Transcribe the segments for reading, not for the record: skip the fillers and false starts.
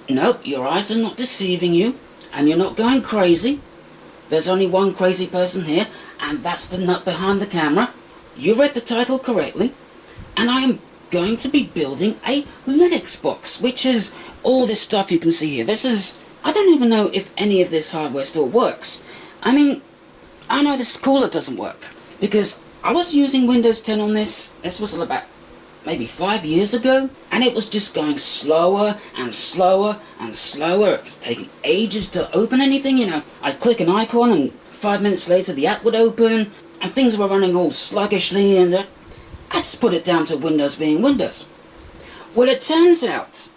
Nope, your eyes are not deceiving you, and you're not going crazy. There's only one crazy person here, and that's the nut behind the camera. You read the title correctly, and I am going to be building a Linux box, which is all this stuff you can see here. I don't even know if any of this hardware still works. I mean, I know this cooler doesn't work, because I was using Windows 10 on this. This was about maybe 5 years ago, and it was just going slower and slower and slower. It was taking ages to open anything, you know. I'd click an icon and 5 minutes later the app would open, and things were running all sluggishly, and I just put it down to Windows being Windows. Well, it turns out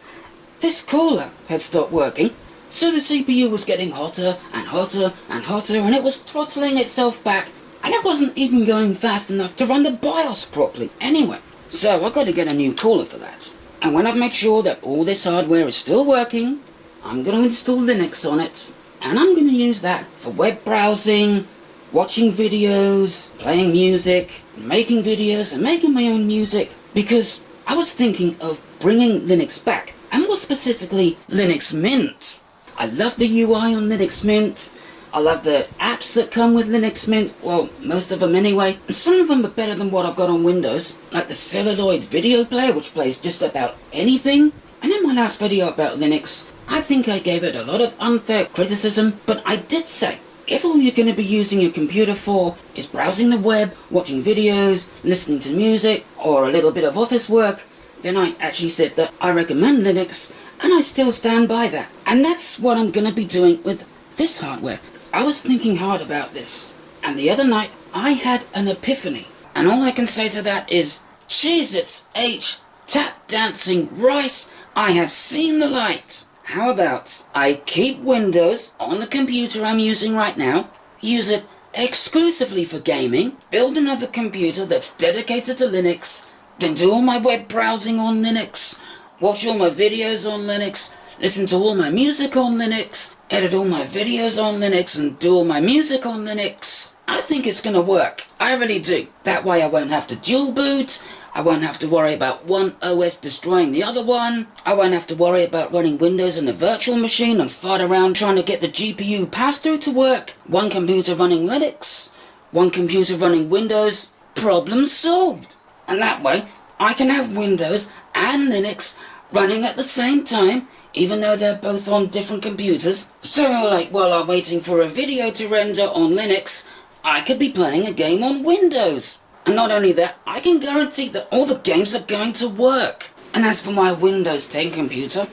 this cooler had stopped working, so the CPU was getting hotter and hotter and hotter, and it was throttling itself back, and it wasn't even going fast enough to run the BIOS properly anyway. So I got to get a new cooler for that. And when I've made sure that all this hardware is still working, I'm going to install Linux on it, and I'm going to use that for web browsing, watching videos, playing music, making videos and making my own music, because I was thinking of bringing Linux back, and more specifically Linux Mint. I love the UI on Linux Mint. I love the apps that come with Linux Mint, well, most of them anyway. And some of them are better than what I've got on Windows, like the celluloid video player, which plays just about anything. And in my last video about Linux, I think I gave it a lot of unfair criticism, but I did say, if all you're going to be using your computer for is browsing the web, watching videos, listening to music, or a little bit of office work, then I actually said that I recommend Linux, and I still stand by that. And that's what I'm going to be doing with this hardware. I was thinking hard about this, and the other night I had an epiphany, and all I can say to that is, Cheez-Its H, tap dancing rice, I have seen the light. How about I keep Windows on the computer I'm using right now, use it exclusively for gaming, build another computer that's dedicated to Linux, then do all my web browsing on Linux, watch all my videos on Linux, listen to all my music on Linux, edit all my videos on Linux and do all my music on Linux. I think it's going to work. I really do. That way I won't have to dual boot. I won't have to worry about one OS destroying the other one. I won't have to worry about running Windows in a virtual machine and fart around trying to get the GPU pass-through to work. One computer running Linux, one computer running Windows. Problem solved. And that way I can have Windows and Linux running at the same time, even though they're both on different computers. So like while I'm waiting for a video to render on Linux, I could be playing a game on Windows. And not only that, I can guarantee that all the games are going to work. And as for my Windows 10 computer,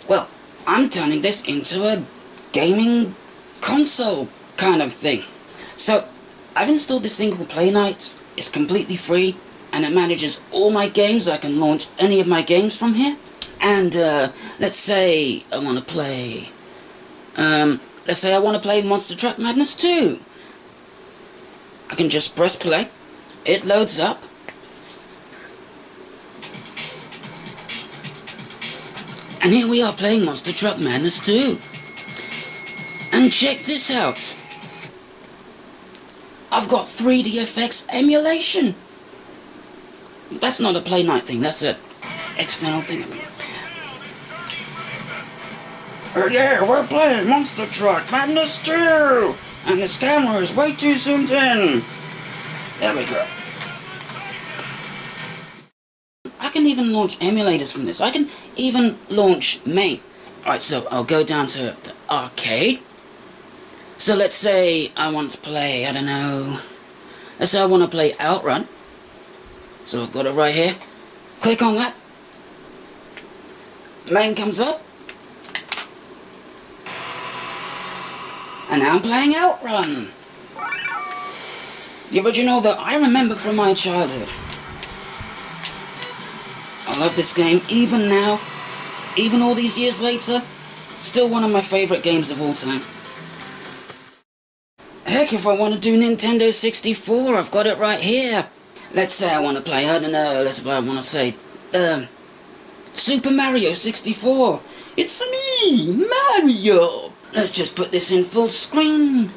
well, I'm turning this into a gaming console kind of thing. So I've installed this thing called Play Night. It's completely free, and it manages all my games. I can launch any of my games from here. And let's say I want to play Monster Truck Madness 2. I can just press play. It loads up. And here we are playing Monster Truck Madness 2. And check this out. I've got 3DFX emulation. That's not a Play Night thing, that's an external thing. Yeah, we're playing Monster Truck Madness 2! And this camera is way too zoomed in! There we go. I can even launch emulators from this. I can even launch main. Alright, so I'll go down to the arcade. So let's say I want to play, I don't know... Let's say I want to play Outrun. So I've got it right here. Click on that. Main comes up. And now I'm playing Outrun. The original that I remember from my childhood. I love this game, even now, even all these years later, still one of my favourite games of all time. Heck, if I want to do Nintendo 64, I've got it right here. Let's say I want to play, I don't know, let's say I want to say, Super Mario 64. It's me, Mario. Let's just put this in full screen.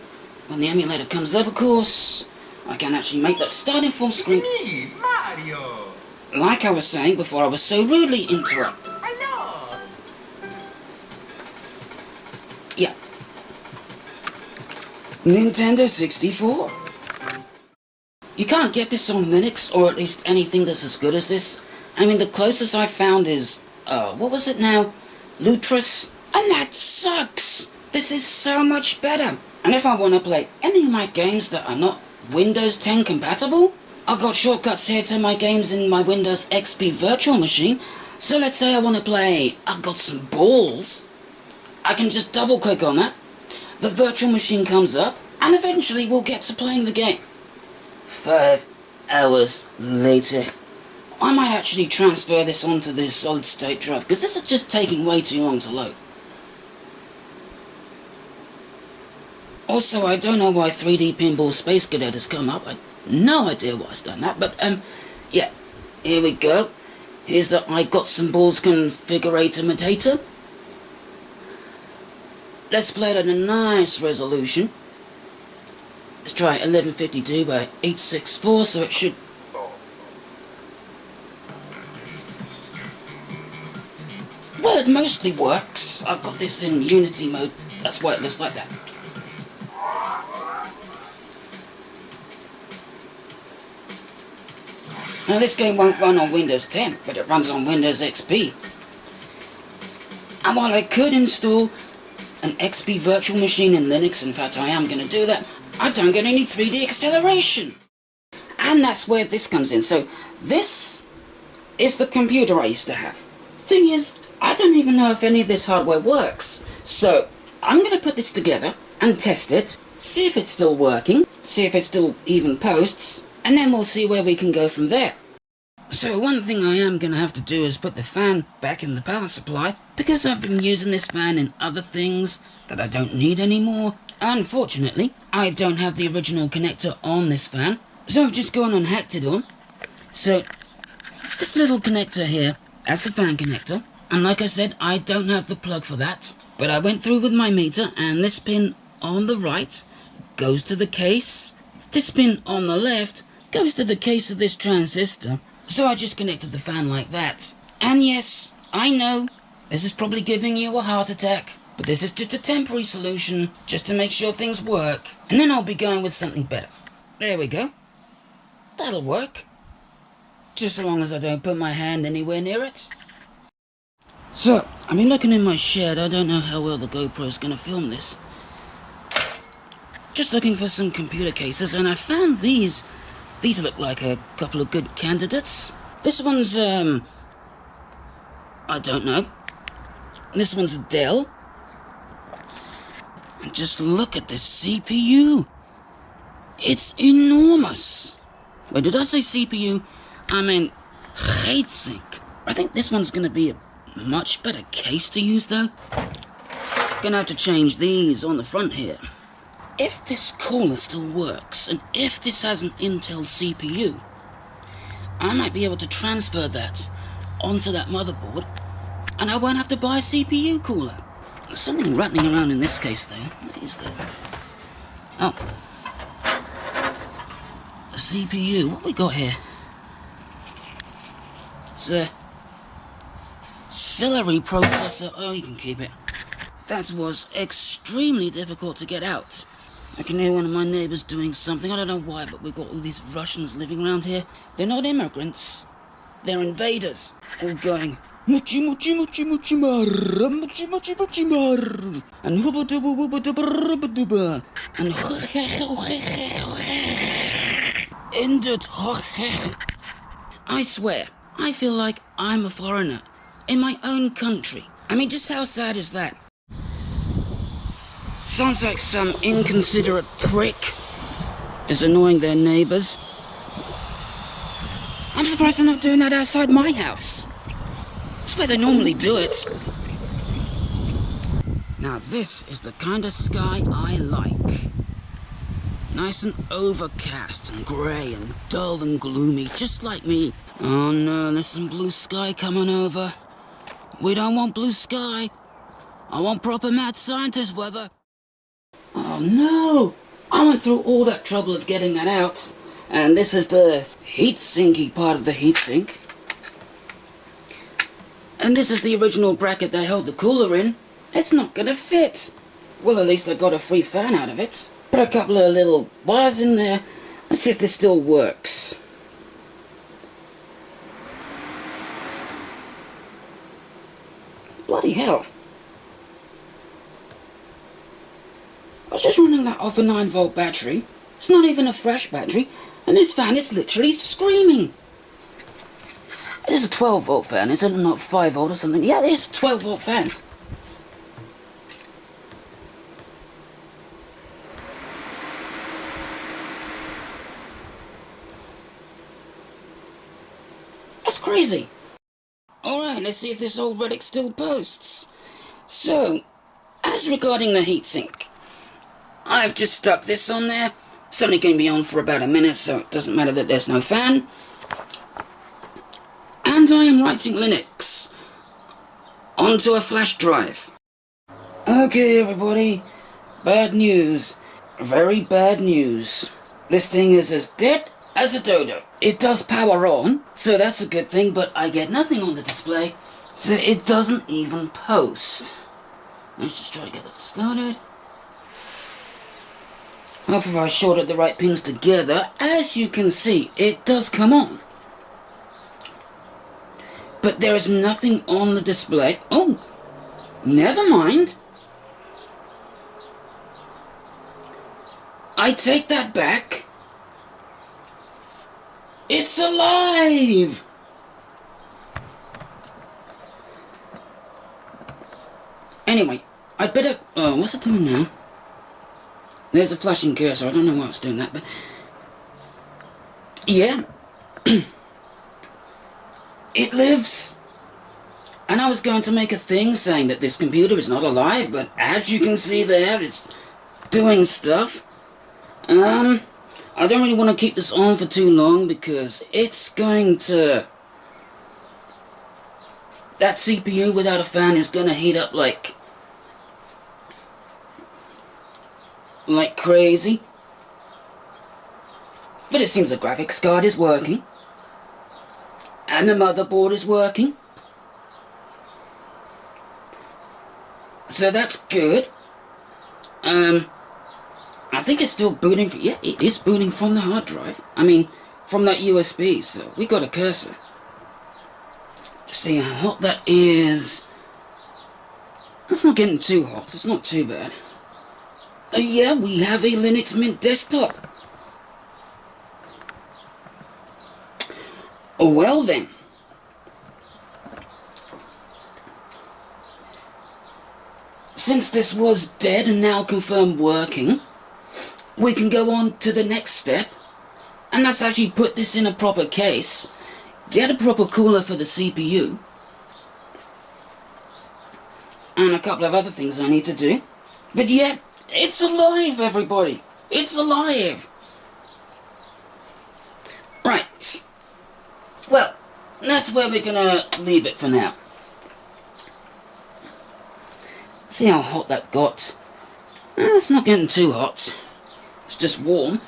When the emulator comes up, of course, I can actually make that start in full screen. Me, Mario. Like I was saying before I was so rudely interrupted. Hello. Yeah. Nintendo 64. You can't get this on Linux, or at least anything that's as good as this. I mean, the closest I found is, what was it now? Lutris? And that sucks! This is so much better. And if I want to play any of my games that are not Windows 10 compatible, I've got shortcuts here to my games in my Windows XP virtual machine. So let's say I want to play I've Got Some Balls. I can just double click on that. The virtual machine comes up, and eventually we'll get to playing the game. 5 hours later. I might actually transfer this onto this solid state drive, because this is just taking way too long to load. Also, I don't know why 3D Pinball Space Cadet has come up. I no idea why it's done that, but yeah, here we go. Here's the I Got Some Balls configurator imitator. Let's play it at a nice resolution. Let's try 1152 by 864, so it should... Well, it mostly works. I've got this in Unity mode. That's why it looks like that. Now, this game won't run on Windows 10, but it runs on Windows XP. And while I could install an XP virtual machine in Linux, in fact I am going to do that, I don't get any 3D acceleration. And that's where this comes in. So this is the computer I used to have. Thing is, I don't even know if any of this hardware works. So I'm going to put this together and test it, see if it's still working, see if it still even posts, and then we'll see where we can go from there. So one thing I am going to have to do is put the fan back in the power supply, because I've been using this fan in other things that I don't need anymore. Unfortunately, I don't have the original connector on this fan, so I've just gone and hacked it on. So this little connector here, that's the fan connector, and like I said, I don't have the plug for that, but I went through with my meter, and this pin on the right goes to the case, this pin on the left goes to the case of this transistor. So I just connected the fan like that. And yes, I know, this is probably giving you a heart attack, but this is just a temporary solution, just to make sure things work, and then I'll be going with something better. There we go. That'll work. Just so long as I don't put my hand anywhere near it. So, I've been looking in my shed. I don't know how well the GoPro's gonna film this. Just looking for some computer cases, and I found these. These look like a couple of good candidates. This one's, I don't know. This one's Dell. And just look at this CPU. It's enormous. Wait, did I say CPU? I mean, heatsink. I think this one's going to be a much better case to use, though. Gonna have to change these on the front here. If this cooler still works, and if this has an Intel CPU, I might be able to transfer that onto that motherboard, and I won't have to buy a CPU cooler. There's something rattling around in this case, though. What is there? Oh. A CPU. What we got here? It's a celery processor. Oh, you can keep it. That was extremely difficult to get out. I can hear one of my neighbours doing something. I don't know why, but we've got all these Russians living around here. They're not immigrants. They're invaders. All going, muchi muchi muchi muchi mar, muchi muchi muchi mar, and hubba dubba wubba dubba rubba dubba, and end it. I swear, I feel like I'm a foreigner in my own country. I mean, just how sad is that? Sounds like some inconsiderate prick is annoying their neighbours. I'm surprised they're not doing that outside my house. That's where they normally do it. Now this is the kind of sky I like. Nice and overcast and grey and dull and gloomy, just like me. Oh no, there's some blue sky coming over. We don't want blue sky. I want proper mad scientist weather. Oh no! I went through all that trouble of getting that out, and this is the heat-sinky part of the heatsink. And this is the original bracket that held the cooler in. It's not gonna fit. Well, at least I got a free fan out of it. Put a couple of little wires in there. Let's see if this still works. Bloody hell. I was just running that off a 9-volt battery. It's not even a fresh battery, and this fan is literally screaming. It is a 12-volt fan, is it? Not 5-volt or something. Yeah, it is a 12-volt fan. That's crazy. Alright, let's see if this old relic still posts. So, as regarding the heatsink, I've just stuck this on there. It's only going to be on for about a minute, so it doesn't matter that there's no fan. And I am writing Linux onto a flash drive. Okay, everybody. Bad news. Very bad news. This thing is as dead as a dodo. It does power on, so that's a good thing, but I get nothing on the display, so it doesn't even post. Let's just try to get that started. Hopefully I shorted the right pins together. As you can see, it does come on. But there is nothing on the display. Oh, never mind. I take that back. It's alive! Anyway, I better... what's it doing now? There's a flashing cursor. I don't know why it's doing that, but... yeah. It lives. And I was going to make a thing saying that this computer is not alive, but as you can see there, it's doing stuff. I don't really want to keep this on for too long because it's going to... that CPU without a fan is going to heat up like crazy. But it seems the graphics card is working. And the motherboard is working. So that's good. I think it's still booting from... yeah, it is booting from the hard drive. I mean, from that USB, so we got a cursor. Just see how hot that is. It's not getting too hot, it's not too bad. Yeah, we have a Linux Mint desktop. Well then. Since this was dead and now confirmed working, we can go on to the next step, and that's actually put this in a proper case, get a proper cooler for the CPU, and a couple of other things I need to do. But yeah, it's alive, everybody! It's alive! Right. Well, that's where we're gonna leave it for now. See how hot that got? It's not getting too hot. It's just warm.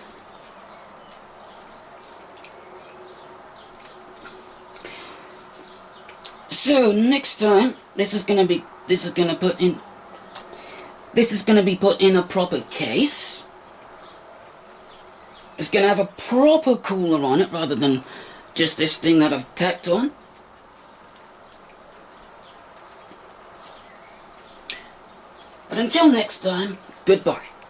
So next time, this is gonna be put in a proper case. It's gonna have a proper cooler on it rather than just this thing that I've tacked on. But until next time, goodbye.